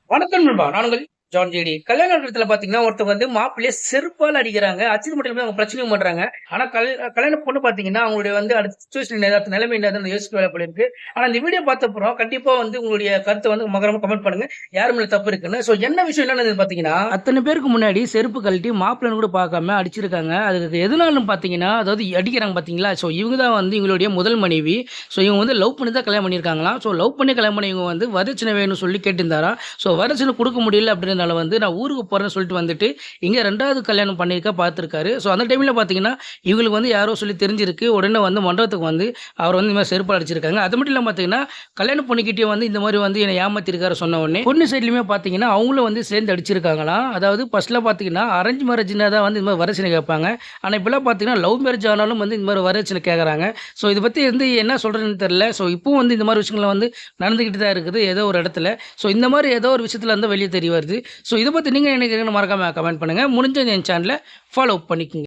வணக்கம் நண்பா. நான் உங்கள் ஜான் ஜேடி. கல்யாண இடத்துல பார்த்தீங்கன்னா, ஒருத்தவங்க வந்து மாப்பிள்ளைய செருப்பால அடிக்கிறாங்க. அடிச்சது மட்டும் இல்லாம அவங்க பிரச்சனையும் பண்றாங்க. ஆனா கல்யாண பொண்ணு பார்த்தீங்கன்னா, அவங்களுடைய வந்து அடுத்த சிச்சுவேஷன் ஏதாவது நிலைமை என்னதுன்னு யோசிக்க வேலை போல இருக்கு. ஆனா இந்த வீடியோ பார்த்தப்புறம் கண்டிப்பா வந்து உங்களுடைய கருத்த வந்து மறக்காம கமெண்ட் பண்ணுங்க. யார் மேல தப்பு இருக்குன்னு. என்ன விஷயம் என்னன்னு பார்த்தீங்கன்னா, அத்தன பேருக்கு முன்னாடி செருப்பு கழட்டி மாப்பிள்ளைன்னு கூட பார்க்காம அடிச்சிருக்காங்க. அதுக்கு எதனாலன்னு பார்த்தீங்கன்னா, அதாவது அடிக்கிறாங்க பார்த்தீங்களா? இவங்க தான் வந்து இவங்களுடைய முதல் மனைவி. இவங்க வந்து லவ் பண்ணி தான் கல்யாணம் பண்ணியிருக்காங்களாம். லவ் பண்ணி கல்யாணம் பண்ணி இவங்க வந்து வரதட்சணை வேணும்னு சொல்லி கேட்டிருந்தாராம். வரதட்சணை குடுக்க முடியல அப்படின்றனால வந்து நான் ஊருக்கு போறேன்னு சொல்லிட்டு வந்துட்டு, இங்க 2வது கல்யாணம் பண்ணியிருக்க பார்த்துருக்காரு. அந்த டைம்ல பார்த்தீங்கன்னா, இவங்களுக்கு வந்து யாரோ சொல்லி தெரிஞ்சிருக்கு. உடனே வந்து மண்டபத்துக்கு வந்து அவர் வந்து இந்த மாரி செருப்பால அடிச்சிருக்காங்க. அது மட்டும் இல்லாம பார்த்தீங்கன்னா, கல்யாண பொண்ணுகிட்டயும் வந்து இந்த மாரி வந்து என்ன ஏமாத்திருக்காரு சொன்ன உடனே, பொண்ணு சைட்லயுமே பார்த்தீங்கன்னா, அவங்களும் வந்து சேர்ந்து அடிச்சிருக்காங்களாம். அதாவது ஃபர்ஸ்ட்லாம் பார்த்தீங்கன்னா, அரேஞ்ச் மேரேஜ்னா தான் வந்து இந்த மாரி வரதட்சணை கேட்பாங்க. ஆனா இப்பலாம் பார்த்தீங்கன்னா, லவ் மேரேஜ் ஆனாலும் வந்து இந்த மாரி வரதட்சணை கேட்கறாங்க. இத பத்தி வந்து என்ன சொல்றதுன்னு தெரியல. இப்பவும் வந்து இந்த மாரி விஷயங்கள்லாம் வந்து நடந்துகிட்டு தான் இருக்குது ஏதோ ஒரு இடத்துல. இந்த மாரி ஏதோ ஒரு விஷயத்துல இருந்து வெளிய தெரிய வருது. இத பத்தி நீங்க என்ன நினைக்கிறீங்கன்னு மறக்காம கமெண்ட் பண்ணுங்க. முடிஞ்சா என் சேனல ஃபாலோ பண்ணிக்கங்க.